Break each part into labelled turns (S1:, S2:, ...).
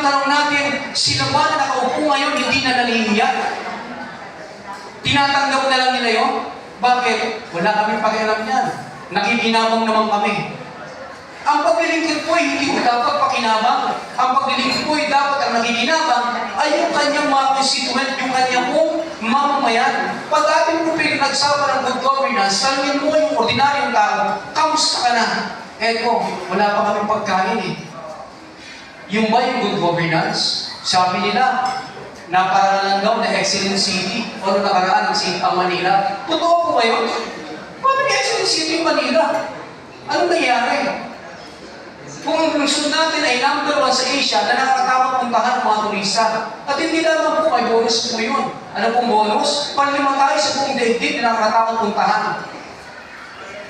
S1: ang tanong natin, sila ba na nakaupo ngayon hindi na nalihiyat? Tinatanggap na lang nila yun? Bakit? Wala kami pakialam yan. Nakikinabang naman kami. Ang paglilingkod po ay hindi ko dapat pakinabang. Ang paglilingkod po ay dapat ang nakikinabang ay yung kanyang mga constituent, yung kanyang pong mamamayan. Pag ating po pinagsawa ng good governance, tanongin mo yung ordinaryong tao, kamusta ka na? Eto, wala pa kami pagkain eh. Yung ba yung good governance? Sabi nila, nakaraan daw na excellent city o nakaraan ang Manila. Totoo po ba yun? Paano yung excellent city yung Manila? Anong nangyari? Kung ang lungsod natin ay number 1 sa Asia na nakakatawag puntahan ng mga turista. At hindi lamang po may bonus po yun. Ano pong bonus? Panlima tayo sa buong daigdig na nakakatawag puntahan.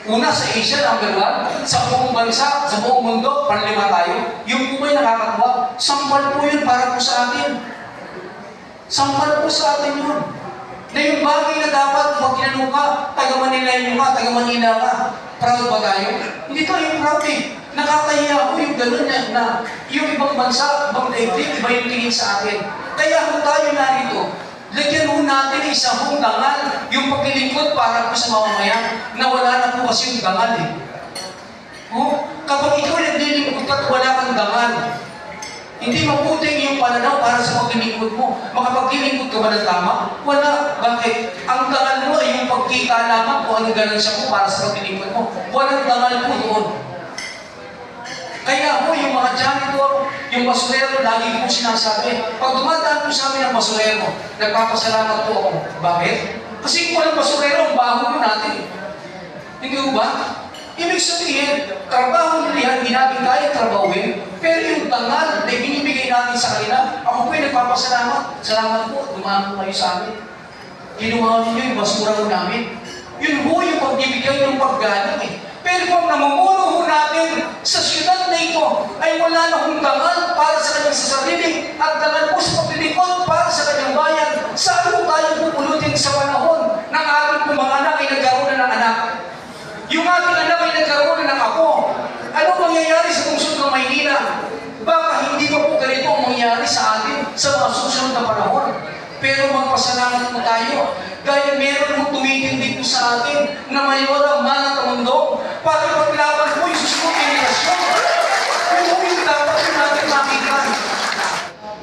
S1: Una sa Asia, number 1. Sa buong bansa, sa buong mundo, panlima tayo. Yung po ba'y nakakatuwa? Sampal po yun para po sa atin. Sampal po sa atin yun. Na yung bagay na dapat pag tinanong ka, taga Manila yun ka, taga Manila ka, proud ba tayo? Hindi tayo proud eh. Nakakahiya ko yung gano'n na yung ibang bansa, ibang daigdig, iba yung tingin sa atin. Kaya kung tayo narito, lagyan mo natin isang hong dangal, yung paglilingkod para po sa mamamayan, na wala na po kasi yung dangal eh. Oh, kapag ikaw naglilingkod at wala kang dangal, hindi mabuting yung pananaw para sa paglilingkod mo. Makapaglilingkod ka ba ng tama? Wala. Bakit? Ang dangal mo ay yung pagkita lamang kung anong ganansya mo para sa paglilingkod mo. Walang dangal po doon. Kaya po, yung mga janitor, yung basurero, lagi po sinasabi, pag dumadaan po sa amin ang basurero, nagpapasalamat po ako. Bakit? Kasi kung walang basurero, ang baho po natin. Hindi po ba? Ibig sabihin, trabaho nila, hindi natin kaya trabawin, pero yung dangal na binibigay natin sa kanila, ako po'y nagpapasalamat. Salamat po, dumaan po kayo sa amin. Kinuha ninyo yung basura ko namin. Yun po yung pagbibigay ng paggalang eh. Pero kung namumuno ho natin sa siyudad na ito, ay wala na hong dangal para sa kanyang sasarili at dangal po sa paglilingkod para sa kanyang bayan, saan po tayo pupulutin sa panahon ng ating pong mga anak ay nagkaroon na ng anak? Yung ating anak ay nagkaroon na ng apo. Ano mangyayari sa lungsod ng Maynila? Baka hindi pa po ganito ang mangyayari sa atin sa mga susunod na panahon. Pero magpasalamat po tayo dahil meron mo tumitindi po sa atin na mayor ang manang kamundo para paglaban po yung susunod na generasyon. Yung dapat po natin makita.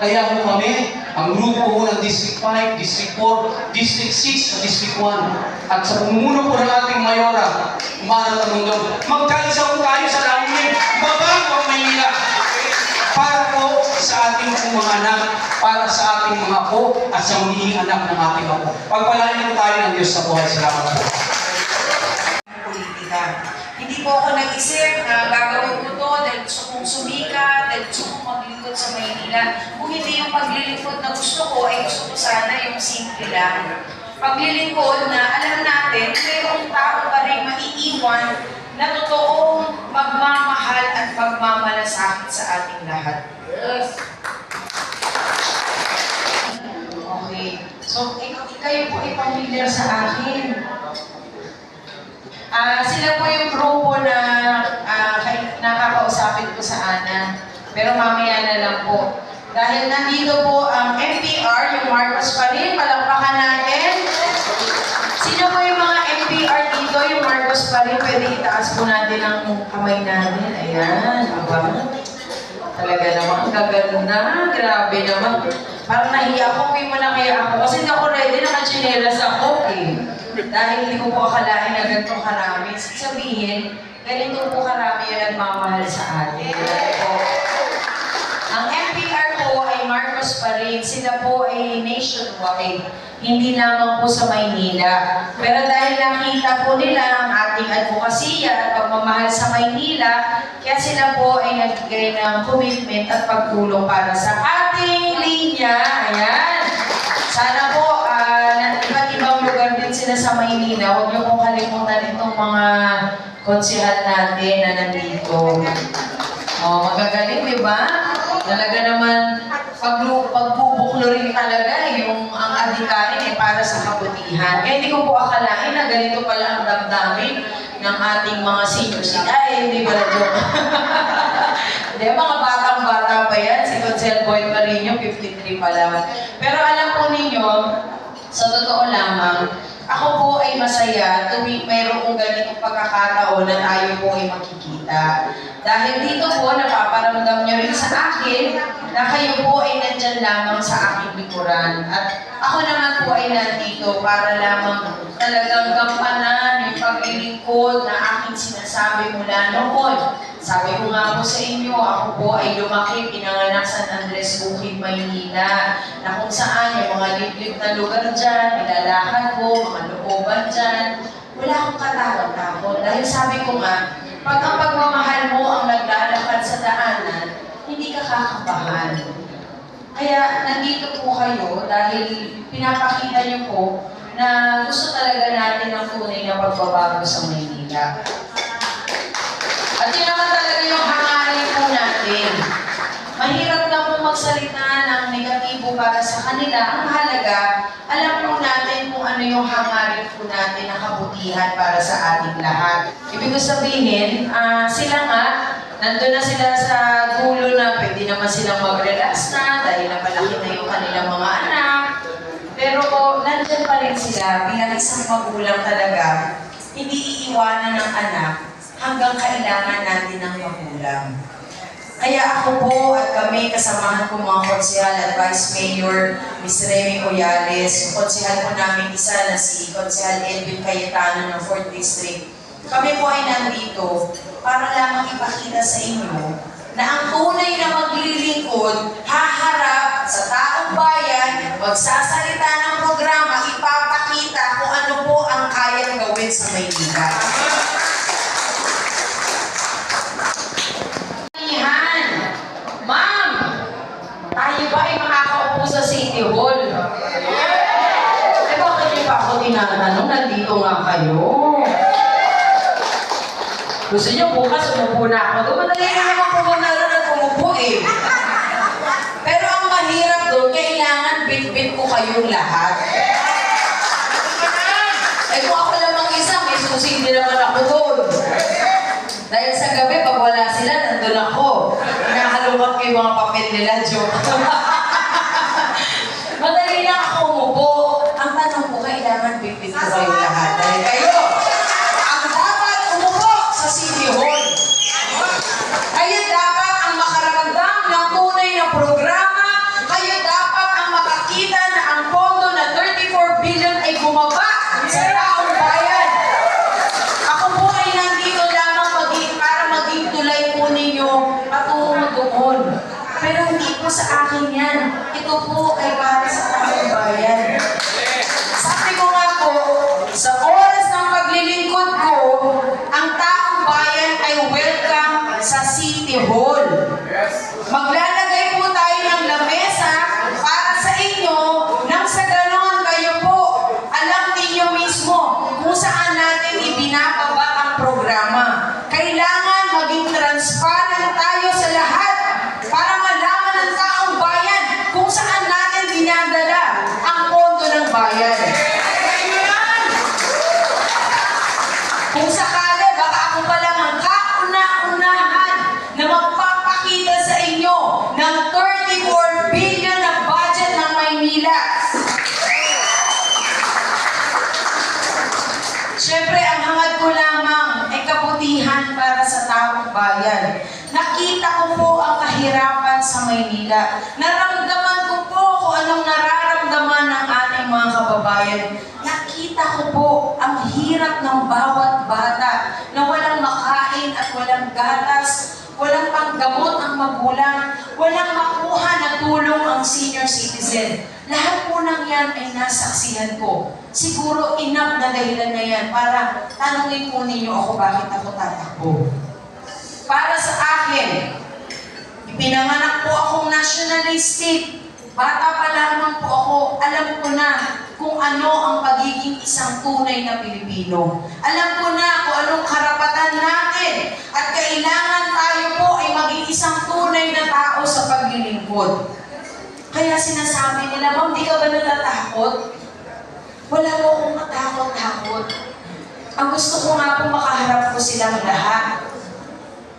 S1: Kaya po kami, ang grupo po ng District 5, District 4, District 6, at District 1, at sa pumuno po ng ating mayora, manang kamundo, magkaisa po tayo sa layunin, mabago ang Maynila. Para po sa ating mga anak, para sa ating mga apo, at sa magiging anak ng ating apo. Pagpalain po tayo ng Diyos sa buhay. Salamat po.
S2: Politika. Hindi po ako nag-isip na gagawin ko to dahil gusto kong sumikat, dahil gusto kong maglingkod sa Maynila. Kung hindi yung paglilingkod na gusto ko, ay gusto ko sana yung simple lang. Paglilingkod na alam natin, mayroong tao pa rin maiiwan na totoong magmamahal at pagmamalasakit sa ating lahat. Yes. Okay. So, kayo po ay familiar sa akin. Sila po yung grupo na nakakausapin ko sa ANA. Pero mamaya na lang po. Dahil nandito po ang MPR, yung Marcos pa rin, palakpakan natin. Sino po yung mga MPR dito, yung Marcos pa rin, pwede itaas po natin ang kamay natin. Ayan, aba. Talaga naman, gaganda. Grabe naman. Parang nahiya ako, may na kaya ako. Kasi hindi ako ready, nakachinelas ako eh. Dahil hindi ko po akalain na ganito karami. Sabihin, ganito po karami yung nagmamahal sa atin. Ang MPR po ay Marcos pa rin. Sila po ay nationwide. Hindi lamang po sa Maynila. Pero dahil nakita po nila ang ating advokasya at pagmamahal sa Maynila, kaya sila po ay nagbigay ng commitment at pagtulong para sa ating linya. Ayan. Sana po, iba't ibang lugar din sila sa Maynila. Huwag niyo pong kalimutan itong mga konsihal natin na nandito. Oh, magagaling, di ba? Talaga naman, pagbubuklo rin talaga yung ang adhikain para sa kabutihan. Kaya hindi ko po akalain na ganito pala ang damdamin ng ating mga senior citizen. Ay, hindi ba na joke? Hindi, mga batang-bata pa yan. Si Konsehal Boyd Marino, 53 pa lang. Pero alam po ninyo, sa totoo lamang, ako po ay masaya tuwing mayroong ganitong pagkakataon na tayo po ay makikita. Dahil dito po, napaparamdam niyo rin sa akin na kayo po ay nandyan lamang sa aking likuran. At ako naman po ay nandito para lamang talagang gampanan yung paglilingkod na aking sinasabi mula noon. Sabi ko nga po sa inyo, ako po ay lumaki, pinanganak sa San Andres Bukid, Maynila, na kung saan yung mga liblib na lugar dyan, nilalakad ko, mga looban dyan, wala akong katakot-takot. Dahil sabi ko nga, pag ang pagmamahal mo ang naglalakad sa daanan, hindi ka kakabahan. Kaya nandito po kayo dahil pinapakita niyo po na gusto talaga natin ng tunay na pagbabago sa Maynila. At yun naman talaga yung hangarin po natin. Mahirap na po magsalita ng negatibo para sa kanila. Ang mahalaga, alam po natin kung ano yung hangarin po natin na kabutihan para sa ating lahat. Ibig sabihin, sila nga, nandun na sila sa dulo na pwede naman silang mag-relax na dahil napalaki na yung kanilang mga anak. Pero nandyan pa rin sila bilang isang magulang talaga, hindi iiwanan ng anak hanggang kailangan natin ng magulang. Kaya ako po at kami, kasamahan ko mga konsehal at Vice Mayor, Ms. Remy Oyales, yung konsehal po namin isa na si Konsehal Edwin Cayetano ng 4th District. Kami po ay nandito para lamang ipakita sa inyo na ang tunay na maglilingkod, haharap sa taong bayan, magsasalita ng programa, ipapakita kung ano po ang kayang gawin sa Maynila. Ma'am, tayo ba ay makakaupo sa City Hall? Eh bakit niyo pa ako tinatanong? Nandito nga kayo. Gusto niyo bukas umupo na ako doon? Madali na naman po na umupo eh. Pero ang mahirap doon, kailangan bit-bit ko kayong lahat. Eh kung ako lamang isa, may susi din naman ako doon. Dahil sa gabi, pag wala sila, nandun ako. Hinahalungan ko yung mga papel nila, joke. Madali lang ako umupo. Ang tanong ko, kailangan bit-bit ko kayong lahat. Dahil kayo, ang dapat umupo sa City Hall. Kayo dapat ang makaramdam ng tunay na programa. Kayo dapat ang makakita na ang pondo na 34 billion ay bumaba sa taong bayan. Ako po ay nandito lamang para maging tulay po ninyo patungo doon. Pero hindi po sa akin yan. Ito po ay para sa taong bayan. Sabi ko nga po, sa oras ng paglilingkod ko, ang taong bayan ay welcome sa City Hall. Maglalagay po tayo ng lamesa para sa inyo nang sa ganon kayo po alam ninyo mismo kung saan natin ibinababa ang programa. Kailangan maging transparent tayo sa lahat para malaman ng taong bayan kung saan natin dinadala ang pondo ng bayan. Kung sakali, baka ako pa lang ang kauna-unahan na magpapakita sa inyo ng 34 billion na budget ng Maynila. Siyempre, ang hangad ko lamang ay kabutihan para sa taong bayan. Nakita ko po ang kahirapan sa Maynila. Naramdaman ko po kung anong nararamdaman ng ating mga kababayan. Nakita ko po ang hirap ng bawat bata na walang makain at walang gatas, walang panggamot ang magulang, walang makuha na tulong ang senior citizen. Lahat po ng yan ay nasaksihan ko. Siguro enough na dahilan na yan para tanungin po ninyo ako bakit ako tatakbo. Para sa akin, ipinanganak po akong nationalistic. Bata pa lamang po ako, alam ko na kung ano ang pagiging isang tunay na Pilipino. Alam ko na kung anong karapatan natin at kailangan tayo po ay maging isang tunay na tao sa paglilingkod. Kaya sinasabi nila, ma'am, di ka ba natatakot? Wala po akong matakot-takot. Ang gusto ko nga po makaharap ko silang lahat.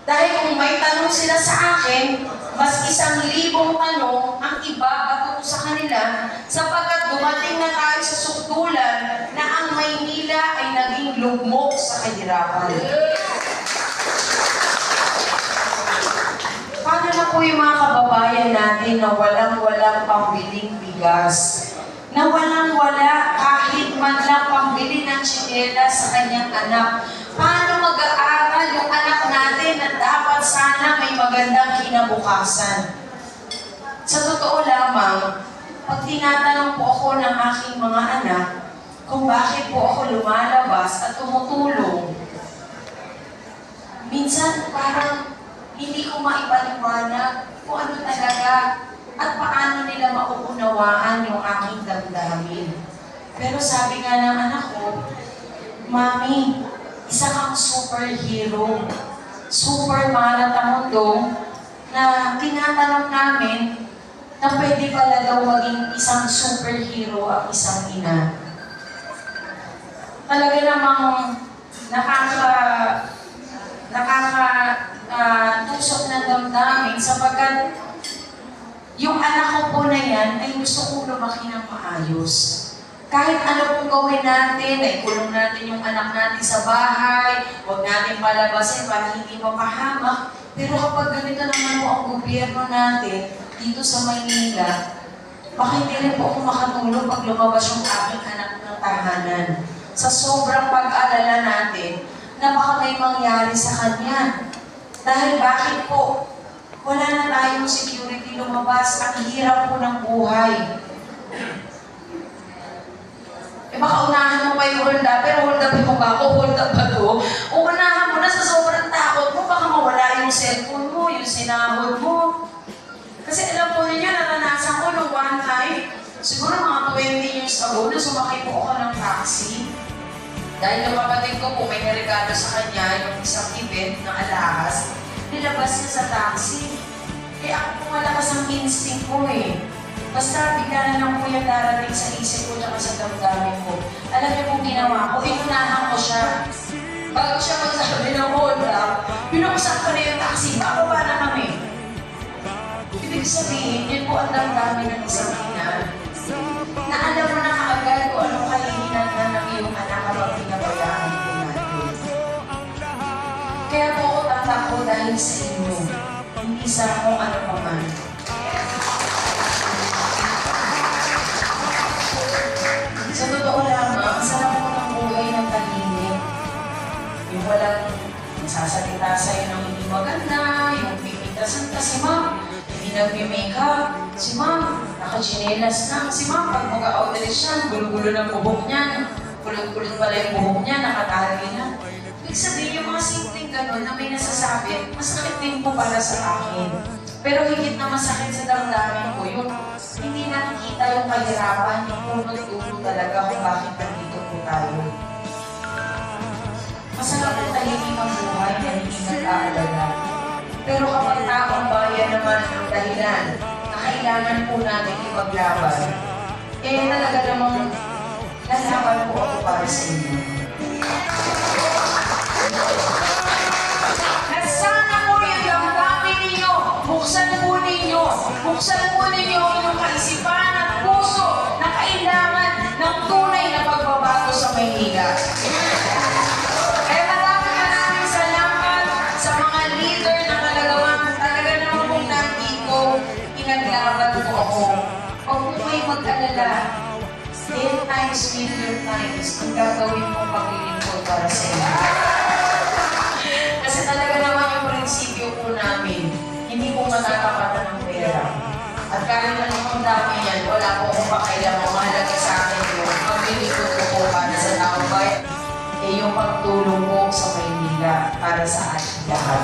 S2: Dahil kung may tanong sila sa akin, mas 1,000 tanong ang ibabato ko sa kanila sapagkat dumating na tayo sa sukdulan na ang Maynila ay naging lugmok sa kahirapan. Paano na po yung mga kababayan natin na walang-walang pambiling bigas? Na walang-wala kahit man lang pambili ng tsinelas sa kanyang anak? Paano mag-aaral yung anak natin na dapat sana may magandang kinabukasan? Sa totoo lamang, pag tinatanong po ako ng aking mga anak kung bakit po ako lumalabas at tumutulong, minsan parang hindi ko maipaliwanag kung ano talaga at paano nila mauunawaan yung aking damdamin. Pero sabi nga ng anak ko, Mami, isa kang superhero. Super malat ang mundo na tinatanong namin na pwede pala daw maging isang superhero ang isang ina. Talaga namang tusok ng damdamin sapagkat yung anak ko po na yan ay gusto kong lumaki ng maayos. Kahit ano pong gawin natin, ay kulong natin yung anak natin sa bahay, huwag natin palabasin para hindi mapahamak. Pero kapag ganito naman po ang gobyerno natin dito sa Maynila, baka hindi rin po ako makatulog pag lumabas yung aking anak ng tahanan. Sa sobrang pag-alala natin, na baka may mangyari sa kanya. Dahil bakit po? Wala na tayong security lumabas. Ang hirap po ng buhay. Baka unahan mo pa yung hold up, pero hold up mo ba ako? Hold up ba to? O unahan mo na sa sobrang takot mo, baka mawala yung cellphone mo, yung sinahod mo. Kasi alam po ninyo, naranasan ko nung one time, siguro mga 20 years ago, na sumakay po ako ng taxi. Dahil yung kapatid ko po may naregalo sa kanya yung isang event ng alahas, nilabas niya sa taxi. Eh ako po malakas ang instinct ko eh. Basta bigla na lang po yung darating sa isip ko at sa damdamin ko. Alam niyo kung ginawa ko, inunahan ko siya. Bago siya magsabi ng hold up, binuksan ko na yung taxi, bababa na kami. Ibig sabihin, yun po ang damdamin ng isang ina. Na alam mo na kaagad kung anong kahihinan na ng iyong anak habang pinabayaan po natin. Kaya po ako tatakbo dahil sa inyo, hindi sa kung ano pa man. Sa totoo lamang, ang sarap po ng buhay ng tahimik. Yung walang nagsasalita sa'yo ng hindi maganda, yung pipitasan ka si ma'am, hindi nagme-makeup, si ma'am, nakachinelas na, si ma'am, pag mag-outdress siya, gulo-gulo ng buhok niya, kulot-kulot pala yung buhok niya, nakatali na. Ibig sabihin, yung mga simpleng ganun na may nasasabi, mas nakipin po para sa akin. Pero higit na masakit sa damdamin ko, yung hindi nakikita yung kahirapan, yung punot-dulo talaga kung bakit nandito po tayo. Masarap po tahimik ang buhay na hindi nag-aalala. Pero kapag taong bayan naman ang dahilan na kailangan po natin ipaglaban, eh talaga namang lalaban po ako para sa inyo. At sana po yung damdamin ninyo, buksan po ninyo yung kaisipan at puso na kailangan ng tunay na pagbabago sa Maynila. Kaya maraming salamat sa mga leader na talaga naman kung nandito, pinaglaban po ako. Huwag po kayo mag-alala. 10 times, million times, ang gagawin kong paglilingkod para sa inyo. Kasi talaga naman yung prinsipyo po namin, hindi po matatapatan ng pera. At kahit anong dami yan, wala po akong pakailangan. Mahalaga sa akin yung paglilingkod ko po para sa taong bayan. Eh yung pagtulong po sa Maynila para sa ating lahat.